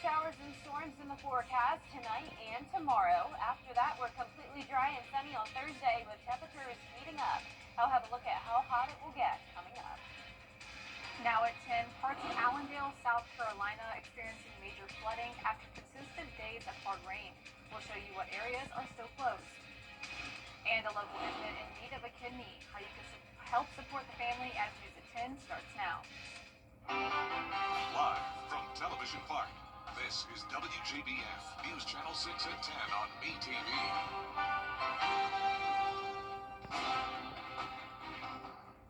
showers and storms in the forecast tonight and tomorrow. After that, we're completely dry and sunny on Thursday with temperatures heating up. I'll have a look at how hot it will get coming up. Now at 10, parts of Allendale, South Carolina experiencing major flooding after consistent days of hard rain. We'll show you what areas are still closed. And a local infant in need of a kidney. How you can help support the family as News at 10 starts now. Live from Television Park, this is WJBF News Channel 6 at 10 on MeTV.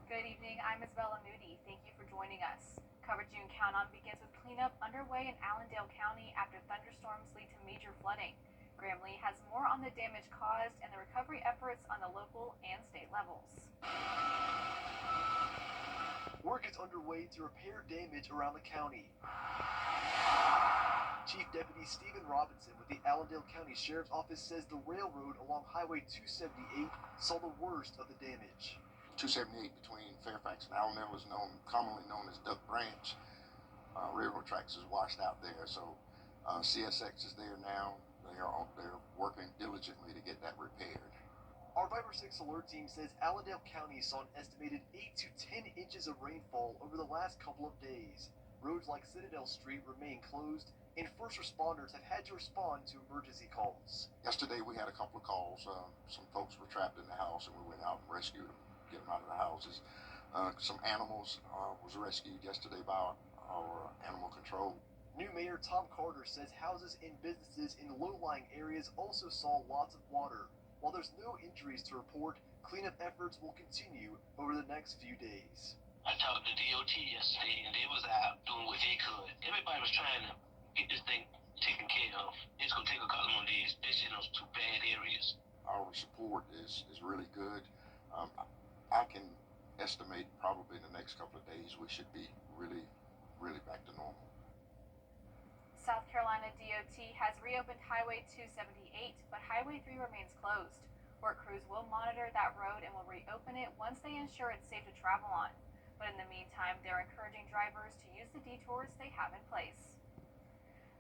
Good evening, I'm Isabella Moody. Thank you for joining us. Coverage you can count on begins with cleanup underway in Allendale County after thunderstorms lead to major flooding. Graham Lee has more on the damage caused and the recovery efforts on the local and state levels. Work is underway to repair damage around the county. Chief Deputy Stephen Robinson with the Allendale County Sheriff's Office says the railroad along Highway 278 saw the worst of the damage. 278 between Fairfax and Allendale is commonly known as Duck Branch. Railroad tracks is washed out there, so CSX is there now. They're working diligently to get that repaired. Our 5 or 6 alert team says Allendale County saw an estimated 8 to 10 inches of rainfall over the last couple of days. Roads like Citadel Street remain closed, and first responders have had to respond to emergency calls. Yesterday we had a couple of calls. Some folks were trapped in the house, and we went out and rescued them, get them out of the houses. Some animals was rescued yesterday by our animal control. New Mayor Tom Carter says houses and businesses in low-lying areas also saw lots of water. While there's no injuries to report, cleanup efforts will continue over the next few days. I talked to DOT yesterday, and they was out doing what they could. Everybody was trying to get this thing taken care of. It's going to take a couple more days, especially in those 2 bad areas. Our support is really good. I can estimate probably in the next couple of days we should be really back to normal. South Carolina DOT has reopened Highway 278, but Highway 3 remains closed. Work crews will monitor that road and will reopen it once they ensure it's safe to travel on. But in the meantime, they're encouraging drivers to use the detours they have in place.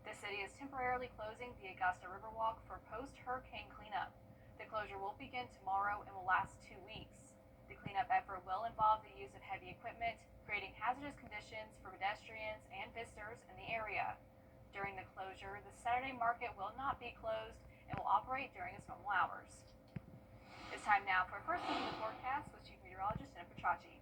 The city is temporarily closing the Augusta Riverwalk for post-hurricane cleanup. The closure will begin tomorrow and will last 2 weeks. The cleanup effort will involve the use of heavy equipment, creating hazardous conditions for pedestrians and visitors in the area. During the closure, the Saturday market will not be closed and will operate during its normal hours. It's time now for a first look at the forecast with Chief Meteorologist Jennifer Tracci.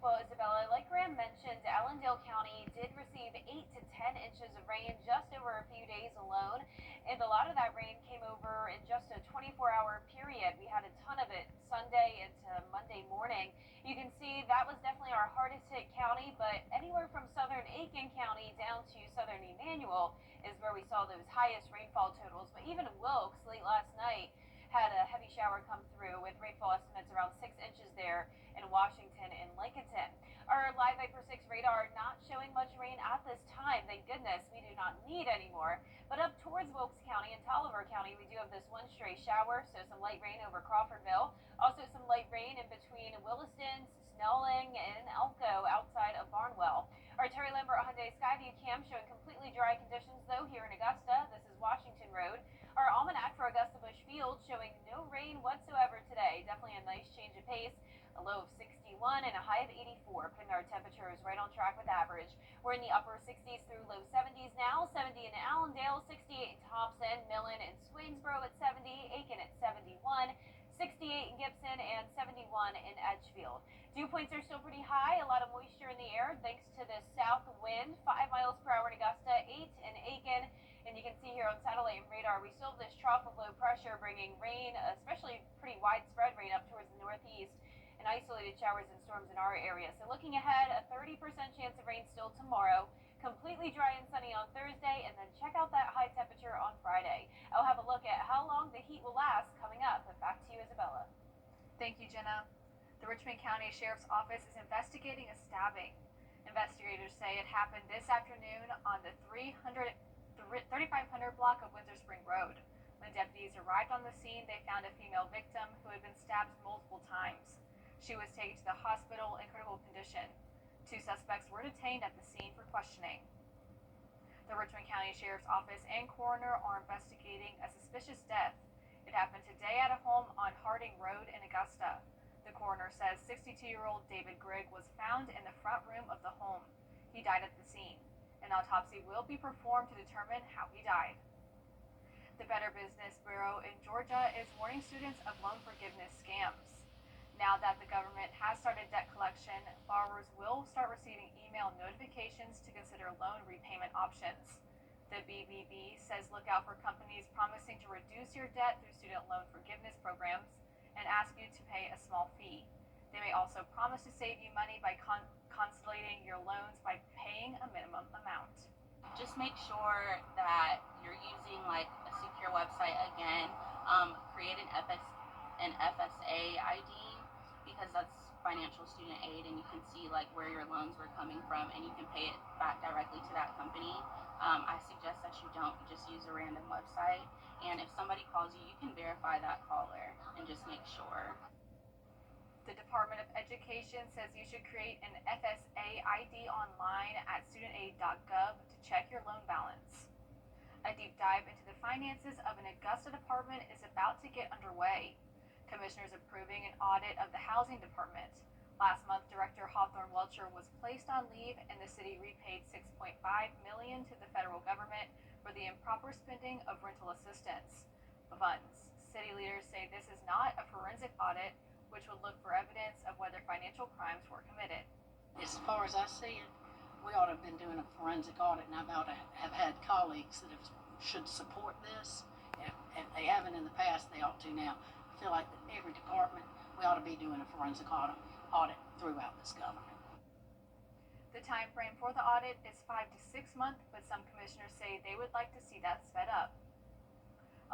Well, Isabella, like Graham mentioned, Allendale County did receive 8 to 10 inches of rain just over a few days alone, and a lot of that rain came over in just a 24-hour period. We had a ton of it Sunday into Monday morning. You can see that was definitely our hardest hit county, but anywhere from southern Aiken County down to southern Emmanuel is where we saw those highest rainfall totals. But even Wilkes late last night had a heavy shower come through with rainfall estimates around 6 inches there in Washington and Lincolnton. Our live Viper 6 radar not showing much rain at this time. Thank goodness we do not need any more. But up towards Wilkes County and Tolliver County, we do have this one stray shower, so some light rain over Crawfordville. Also some light rain in between Williston, Snelling, and Elko outside of Barnwell. Our Terry Lambert Hyundai Skyview cam showing completely dry conditions though here in Augusta. This is Washington Road. Our almanac for Augusta Bush Field showing no rain whatsoever today. Definitely a nice change of pace. A low of 61 and a high of 84, putting our temperatures right on track with average. We're in the upper 60s through low 70s now. 70 in Allendale, 68 in Thompson, Millen, and Swainsboro at 70, Aiken at 71, 68 in Gibson, and 71 in Edgefield. Dew points are still pretty high. A lot of moisture in the air thanks to the south wind. 5 miles per hour in Augusta, 8 in Aiken. And you can see here on satellite and radar, we still have this trough of low pressure bringing rain, especially pretty widespread rain up towards the northeast, and isolated showers and storms in our area. So looking ahead, a 30% chance of rain still tomorrow, completely dry and sunny on Thursday, and then check out that high temperature on Friday. I'll have a look at how long the heat will last coming up. But back to you, Isabella. Thank you, Jenna. The Richmond County Sheriff's Office is investigating a stabbing. Investigators say it happened this afternoon on the 3500 block of Windsor Spring Road. When deputies arrived on the scene, they found a female victim who had been stabbed multiple times. She was taken to the hospital in critical condition. 2 suspects were detained at the scene for questioning. The Richmond County Sheriff's Office and coroner are investigating a suspicious death. It happened today at a home on Harding Road in Augusta. The coroner says 62-year-old David Grigg was found in the front room of the home. He died at the scene. An autopsy will be performed to determine how he died. The Better Business Bureau in Georgia is warning students of loan forgiveness scams. Now that the government has started debt collection, borrowers will start receiving email notifications to consider loan repayment options. The BBB says look out for companies promising to reduce your debt through student loan forgiveness programs and ask you to pay a small fee. They may also promise to save you money by consolidating your loans by paying a minimum amount. Just make sure that you're using like a secure website again. Create an FSA ID because that's financial student aid, and you can see like where your loans were coming from, and you can pay it back directly to that company. I suggest that you don't just use a random website, and if somebody calls you, you can verify that caller and just make sure. The Department of Education says you should create an FSA ID online at studentaid.gov to check your loan balance. A deep dive into the finances of an Augusta department is about to get underway. Commissioners approving an audit of the housing department. Last month, Director Hawthorne Welcher was placed on leave and the city repaid $6.5 million to the federal government for the improper spending of rental assistance funds. City leaders say this is not a forensic audit, which would look for evidence of whether financial crimes were committed. As far as I see it, we ought to have been doing a forensic audit, and I ought to have had colleagues that should support this. If they haven't in the past, they ought to now. I feel like that every department, we ought to be doing a forensic audit throughout this government. The time frame for the audit is 5 to 6 months, but some commissioners say they would like to see that sped up.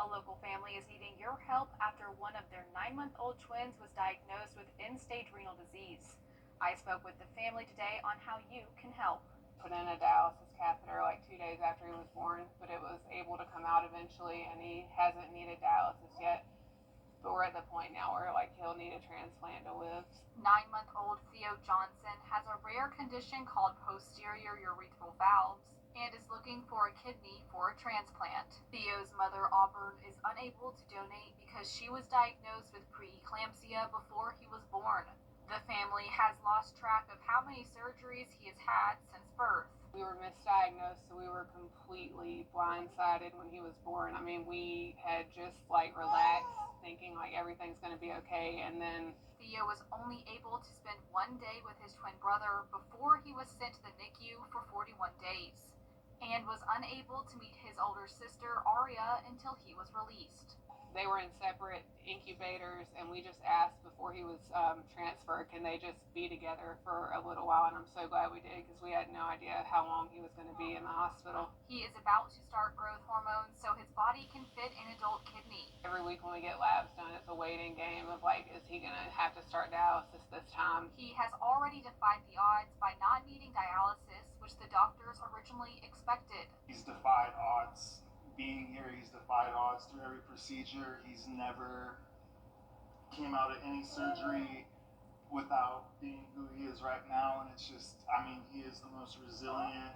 A local family is needing your help after one of their 9-month-old twins was diagnosed with end-stage renal disease. I spoke with the family today on how you can help. Put in a dialysis catheter like 2 days after he was born, but it was able to come out eventually, and he hasn't needed dialysis yet. But we're at the point now where like he'll need a transplant to live. 9-month-old Theo Johnson has a rare condition called posterior urethral valves and is looking for a kidney for a transplant. Theo's mother, Auburn, is unable to donate because she was diagnosed with preeclampsia before he was born. The family has lost track of how many surgeries he has had since birth. We were misdiagnosed, so we were completely blindsided when he was born. I mean, we had just like relaxed, thinking like everything's going to be okay, and then Theo was only able to spend 1 day with his twin brother before he was sent to the NICU for 41 days. And was unable to meet his older sister, Aria, until he was released. They were in separate incubators, and we just asked before he was transferred, can they just be together for a little while? And I'm so glad we did, because we had no idea how long he was going to be in the hospital. He is about to start growth hormones so his body can fit an adult kidney. Every week when we get labs done, it's a waiting game of like, is he going to have to start dialysis this time? He has already defied the odds by not needing dialysis, which the doctors originally expected. He's defied odds. Being here, he's defied odds through every procedure. He's never came out of any surgery without being who he is right now, and it's just, I mean, he is the most resilient.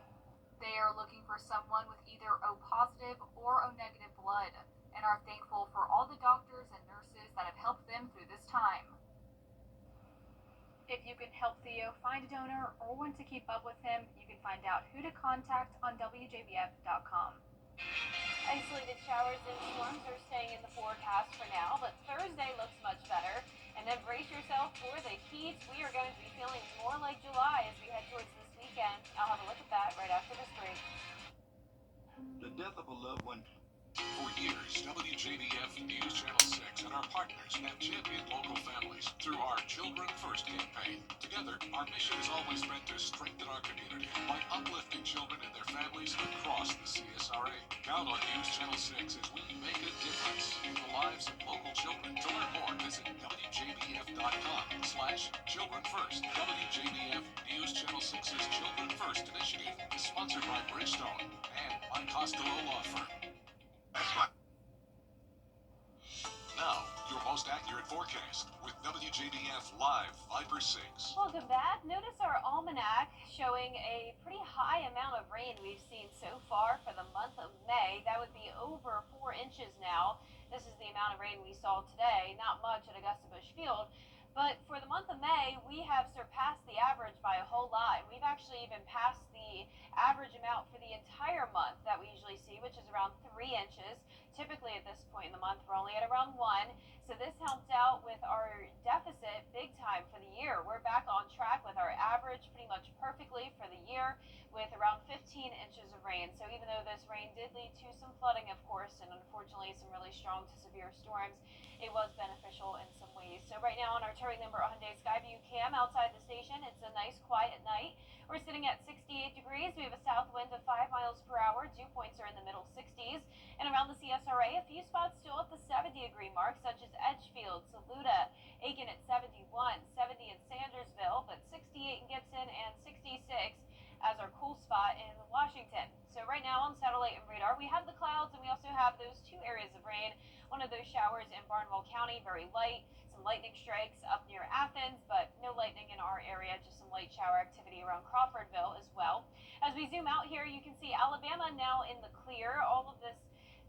They are looking for someone with either O positive or O negative blood, and are thankful for all the doctors and nurses that have helped them through this time. If you can help Theo find a donor or want to keep up with him, you can find out who to contact on WJBF.com. Isolated showers and storms are staying in the forecast for now, but Thursday looks much better. And then brace yourself for the heat. We are going to be feeling more like July as we head towards this weekend. I'll have a look at that right after this break. The death of a loved one. For years, WJBF News Channel 6 and our partners have championed local families through our Children First campaign. Together, our mission has always been to strengthen our community by uplifting children and their families across the CSRA. Count on News Channel 6 as we make a difference in the lives of local children. To learn more, visit WJBF.com/Children First. WJBF News Channel 6's Children First initiative is sponsored by Bridgestone and by Costello Law Firm. Now, your most accurate forecast with WJBF Live 5 or 6. Welcome back. Notice our almanac showing a pretty high amount of rain we've seen so far for the month of May. That would be over 4 inches now. This is the amount of rain we saw today. Not much at Augusta Busch Field. But for the month of May, we have surpassed the average by a whole lot. And we've actually even passed the average amount for the entire month that we usually see, which is around 3 inches. Typically at this point in the month, we're only at around 1. So this helped out with our deficit big time for the year. We're back on track with our average pretty much perfectly for the year with around 15 inches of rain. So even though this rain did lead to some flooding, of course, and unfortunately some really strong to severe storms, it was beneficial in some ways. So right now on our Terry Limber Hyundai Skyview cam outside the station, it's a nice quiet night. We're sitting at 68 degrees. We have a south wind of 5 miles per hour. Dew points are in the middle 60s. And around the CSRA, a few spots still at the 70-degree mark, such as Edgefield, Saluda, Aiken at 71, 70 in Sandersville, but 68 in Gibson and 66 as our cool spot in Washington. So right now on satellite and radar, we have the clouds and we also have those 2 areas of rain. One of those showers in Barnwell County, very light. Some lightning strikes up near Athens, but no lightning in our area, just some light shower activity around Crawfordville as well. As we zoom out here, you can see Alabama now in the clear. All of this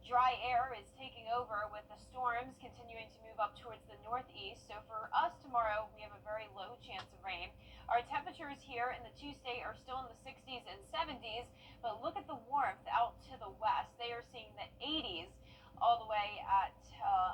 dry air is taking over with the storms continuing to move up towards the northeast. So for us tomorrow, we have a very low chance of rain. Our temperatures here in the 2-state are still in the 60s and 70s, but look at the warmth out to the west. They are seeing the 80s all the way at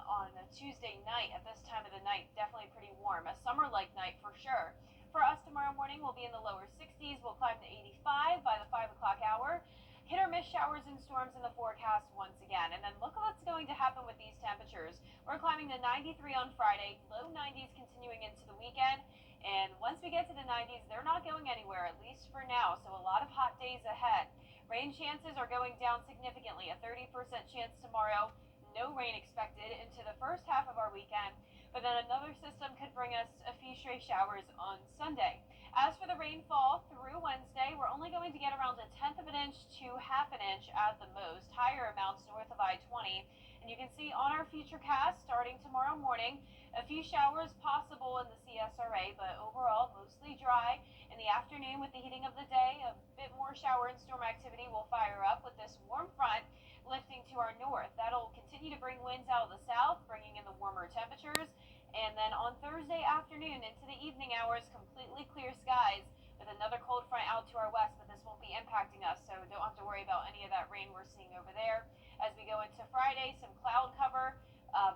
on a Tuesday night at this time of the night. Definitely pretty warm, a summer-like night for sure. For us tomorrow morning, we'll be in the lower 60s. We'll climb to 85 by the 5 o'clock hour. Hit or miss showers and storms in the forecast once again. And then look at what's going to happen with these temperatures. We're climbing to 93 on Friday, low 90s continuing into the weekend. And once we get to the 90s, they're not going anywhere, at least for now. So a lot of hot days ahead. Rain chances are going down significantly, a 30% chance tomorrow. No rain expected into the first half of our weekend. But then another system could bring us a few stray showers on Sunday. As for the rainfall through Wednesday, we're only going to get around 1/10 of an inch to 1/2 inch at the most, higher amounts north of I-20. And you can see on our futurecast starting tomorrow morning, a few showers possible in the CSRA, but overall mostly dry. In the afternoon with the heating of the day, a bit more shower and storm activity will fire up with this warm front lifting to our north. That'll continue to bring winds out of the south, bringing in the warmer temperatures. And then on Thursday afternoon into the evening hours, completely clear skies with another cold front out to our west, but this won't be impacting us, so don't have to worry about any of that rain we're seeing over there. As we go into Friday, some cloud cover,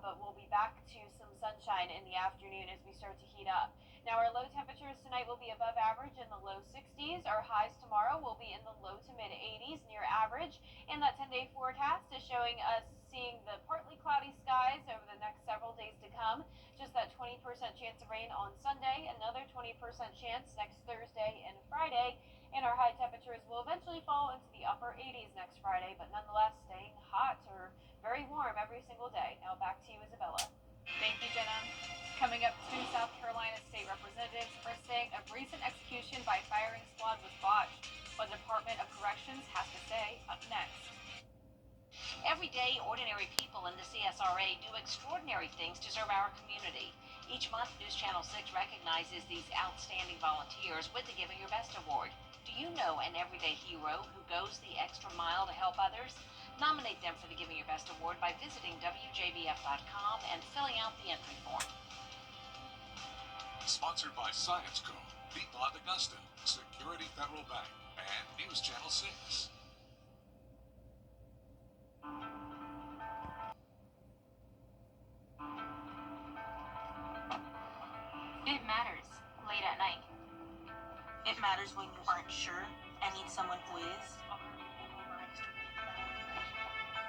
but we'll be back to some sunshine in the afternoon as we start to heat up. Now our low temperatures tonight will be above average in the low 60s. Our highs tomorrow will be in the low to mid 80s, near average. And that 10-day forecast is showing us seeing the partly cloudy skies over the next several days to come. Just that 20% chance of rain on Sunday, another 20% chance next Thursday and Friday. And our high temperatures will eventually fall into the upper 80s next Friday, but nonetheless staying hot or very warm every single day. Now back to you, Isabella. Thank you, Jenna. Coming up, 2 South Carolina state representatives are saying a recent execution by firing squad was botched. What the Department of Corrections has to say up next. Every day, ordinary people in the CSRA do extraordinary things to serve our community. Each month, News Channel 6 recognizes these outstanding volunteers with the Giving Your Best Award. Do you know an everyday hero who goes the extra mile to help others? Nominate them for the Giving Your Best Award by visiting WJBF.com and filling out the entry form. Sponsored by Science Co, People at Augusta, Security Federal Bank, and News Channel 6. It matters late at night. It matters when you aren't sure and need someone who is.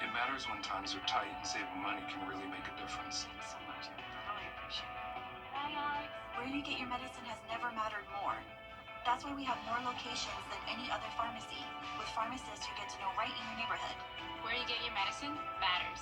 It matters when times are tight and saving money can really make a difference. Thanks so much. I really appreciate it. Hi, Alex. Where you get your medicine has never mattered more. That's why we have more locations than any other pharmacy, with pharmacists who get to know right in your neighborhood. Where you get your medicine matters.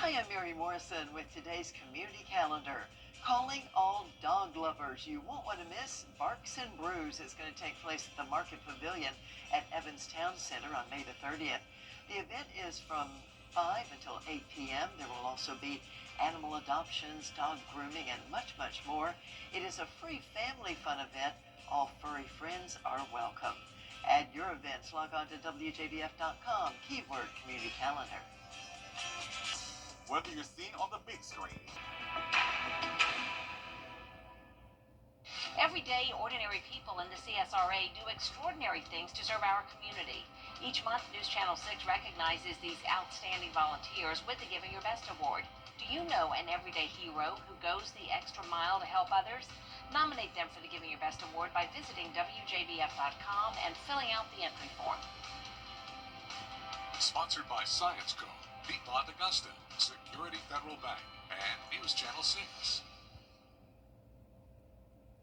Hi, I'm Mary Morrison with today's community calendar. Calling all dog lovers. You won't want to miss Barks and Brews. It's going to take place at the Market Pavilion at Evans Town Center on May the 30th. The event is from 5 until 8 p.m. There will also be animal adoptions, dog grooming, and much, much more. It is a free family fun event. All furry friends are welcome. Add your events. Log on to WJBF.com, keyword community calendar. Whether you're seen on the big screen, Every day, ordinary people in the CSRA do extraordinary things to serve our community. Each month, News Channel 6 recognizes these outstanding volunteers with the Giving Your Best Award. Do you know an everyday hero who goes the extra mile to help others? Nominate them for the Giving Your Best Award by visiting WJBF.com and filling out the entry form. sponsored by Science Co, Piedmont Augusta, Security Federal Bank, and News Channel 6.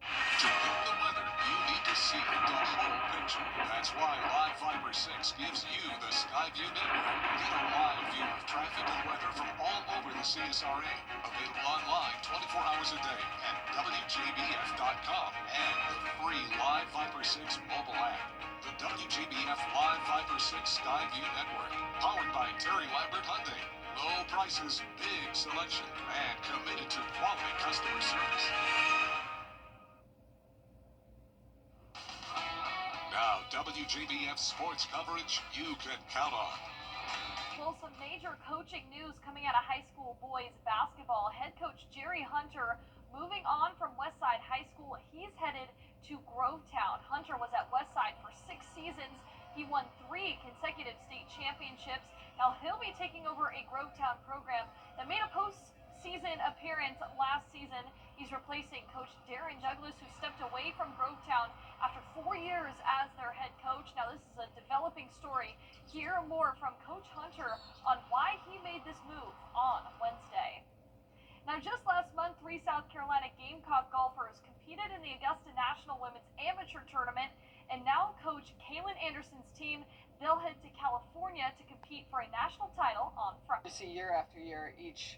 To get the weather, you need to see the whole picture. That's why Live Viber 6 gives you the Skyview network. Get a live view of traffic and weather from all over the CSRA. Available online 24 hours a day at WJBF.com and the free Live Viber 6 mobile app. The WJBF Live Viber 6 Skyview network, powered by Terry Lambert Hyundai. Low prices, big selection, and committed to quality customer service. Now, WJBF sports coverage you can count on. Well, some major coaching news coming out of high school boys basketball. Head coach Jerry Hunter moving on from Westside High School. He's headed to Grovetown. Hunter was at Westside for 6 seasons. He won 3 consecutive state championships. Now he'll be taking over a Grovetown program that made a postseason appearance last season. He's replacing Coach Darren Douglas, who stepped away from Grovetown after 4 years as their head coach. Now this is a developing story. Hear more from Coach Hunter on why he made this move on Wednesday. Now just last month, 3 South Carolina Gamecock golfers competed in the Augusta National Women's Amateur Tournament, and now Coach Kaylin Anderson's team, they'll head to California to compete for a national title on Friday. To see year after year each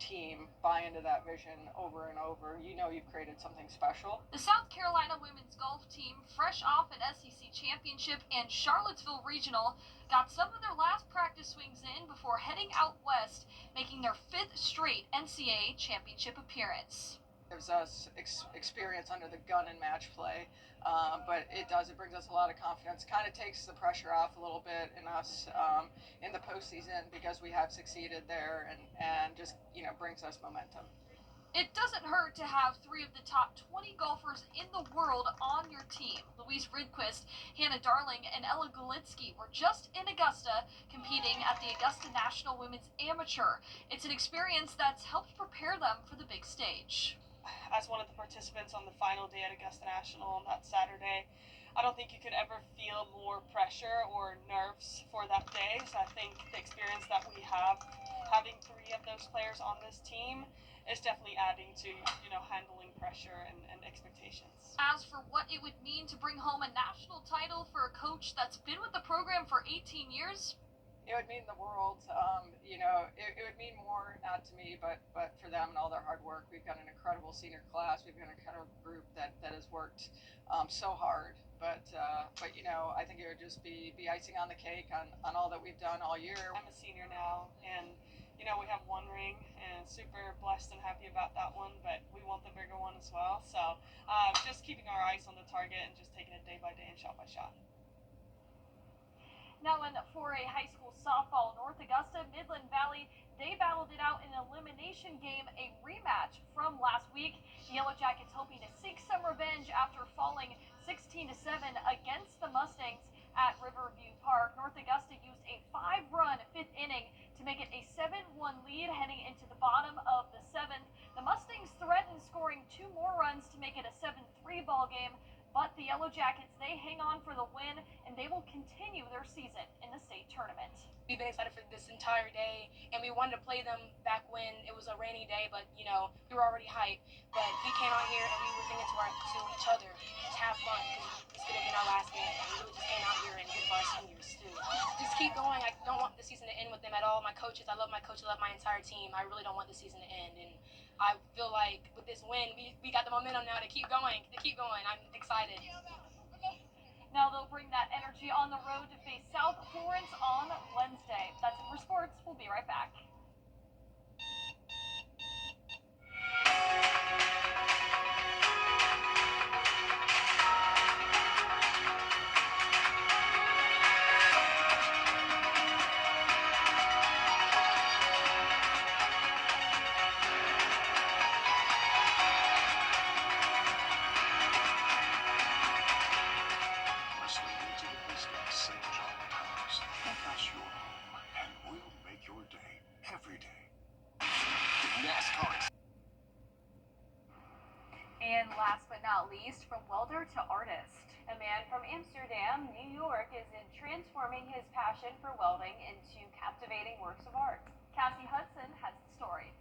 team buy into that vision over and over, you know you've created something special. The South Carolina women's golf team, fresh off an SEC championship and Charlottesville Regional, got some of their last practice swings in before heading out west, making their 5th straight NCAA championship appearance. Gives us experience under the gun in match play, but it brings us a lot of confidence. Kind of takes the pressure off a little bit in us in the postseason because we have succeeded there, and just brings us momentum. It doesn't hurt to have 3 of the top 20 golfers in the world on your team. Louise Ridquist, Hannah Darling, and Ella Golitsky were just in Augusta competing at the Augusta National Women's Amateur. It's an experience that's helped prepare them for the big stage. As one of the participants on the final day at Augusta National on that Saturday, I don't think you could ever feel more pressure or nerves for that day. So I think the experience that we have, having 3 of those players on this team, is definitely adding to, handling pressure and expectations. As for what it would mean to bring home a national title for a coach that's been with the program for 18 years, it would mean the world. It would mean more, not to me, but for them and all their hard work. We've got an incredible senior class. We've got an incredible group that has worked so hard. But I think it would just be icing on the cake on all that we've done all year. I'm a senior now, and we have 1 ring, and super blessed and happy about that one, but we want the bigger one as well. So just keeping our eyes on the target and just taking it day by day and shot by shot. Now, for a high school softball, North Augusta, Midland Valley, they battled it out in an elimination game, a rematch from last week. The Yellow Jackets hoping to seek some revenge after falling 16-7 against the Mustangs at Riverview Park. North Augusta used a 5-run 5th inning to make it a 7-1 lead heading into the bottom of the 7th. The Mustangs threatened scoring 2 more runs to make it a 7-3 ball game. But the Yellow Jackets, they hang on for the win, and they will continue their season in the state tournament. We've been excited for this entire day, and we wanted to play them back when it was a rainy day, but, we were already hyped. But we came out here, and we were thinking to each other to have fun, because this could have been our last game. And we really just came out here and did it for our seniors, too. Just keep going. I don't want the season to end with them at all. My coaches, I love my coaches, I love my entire team. I really don't want the season to end, and I feel like with this win, we got the momentum now to keep going. I'm excited. Now they'll bring that energy on the road to face South Florence on Wednesday. That's it for sports. We'll be right back. Listening into the Biscuit St. John Times. Make us your home, and we'll make your day every day. NASCAR. And last but not least, from welder to artist. A man from Amsterdam, New York, is transforming his passion for welding into captivating works of art. Cassie Hudson has the story.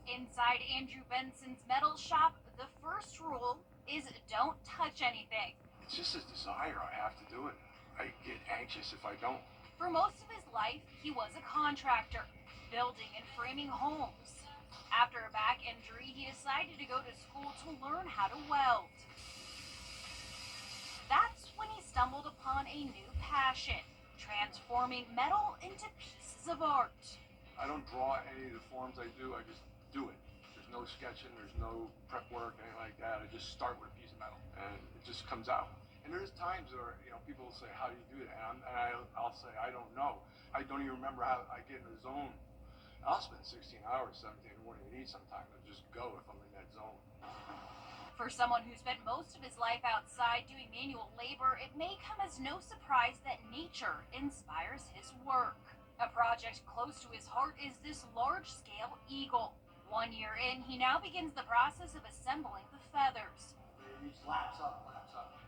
Inside Andrew Benson's metal shop, the first rule is don't touch anything. It's just a desire. I have to do it. I get anxious if I don't. For most of his life, he was a contractor, building and framing homes. After a back injury, he decided to go to school to learn how to weld. That's when he stumbled upon a new passion, transforming metal into pieces of art. I don't draw any of the forms I do. I just do it. There's no sketching. There's no prep work, anything like that. I just start with a piece of metal, and it just comes out. And there's times where people will say, "How do you do that?" And I'll say, "I don't know. I don't even remember how I get in the zone." I'll spend 16 hours, 17 in the morning and eat sometimes. I'll just go if I'm in that zone. For someone who spent most of his life outside doing manual labor, it may come as no surprise that nature inspires his work. A project close to his heart is this large-scale eagle. 1 year in, he now begins the process of assembling the feathers. He flaps up.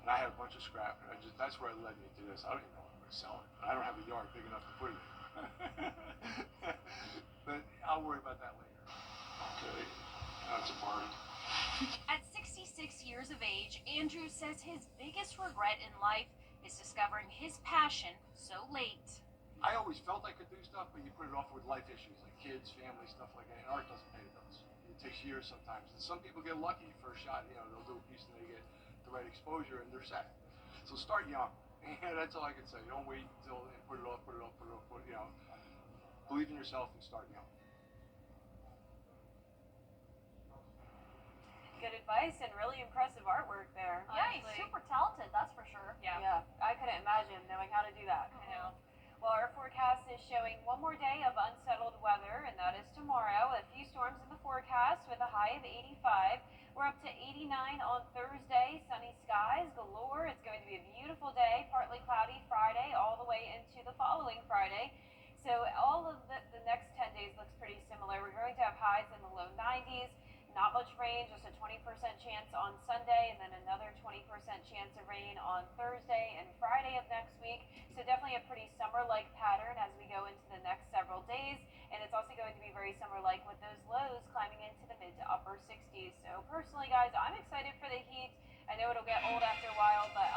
And I had a bunch of scrap, and that's where it led me to this. I don't even know if I'm going to sell it. I don't have a yard big enough to put it in. But I'll worry about that later. Okay, that's a party. At 66 years of age, Andrew says his biggest regret in life is discovering his passion so late. I always felt I could do stuff, but you put it off with life issues like kids, family, stuff like that. And art doesn't pay the bills. It takes years sometimes. And some people get lucky first shot. They'll do a piece and they get the right exposure and they're set. So start young. And that's all I can say. Don't wait until and put it off. Believe in yourself and start young. Good advice and really impressive artwork there. Yeah, he's honestly. super talented, that's for sure. Yeah, I couldn't imagine knowing how to do that. I know. Well, our forecast is showing one more day of unsettled weather, and that is tomorrow. A few storms in the forecast with a high of 85. We're up to 89 on Thursday. Sunny skies galore. It's going to be a beautiful day. Partly cloudy Friday all the way into the following Friday. So all of the next 10 days looks pretty similar. We're going to have highs in the low 90s. Not much rain, just a 20% chance on Sunday, and then another 20% chance of rain on Thursday and Friday of next week. So definitely a pretty summer-like pattern as we go into the next several days. And it's also going to be very summer-like with those lows climbing into the mid to upper 60s. So personally, guys, I'm excited for the heat. I know it'll get old after a while, but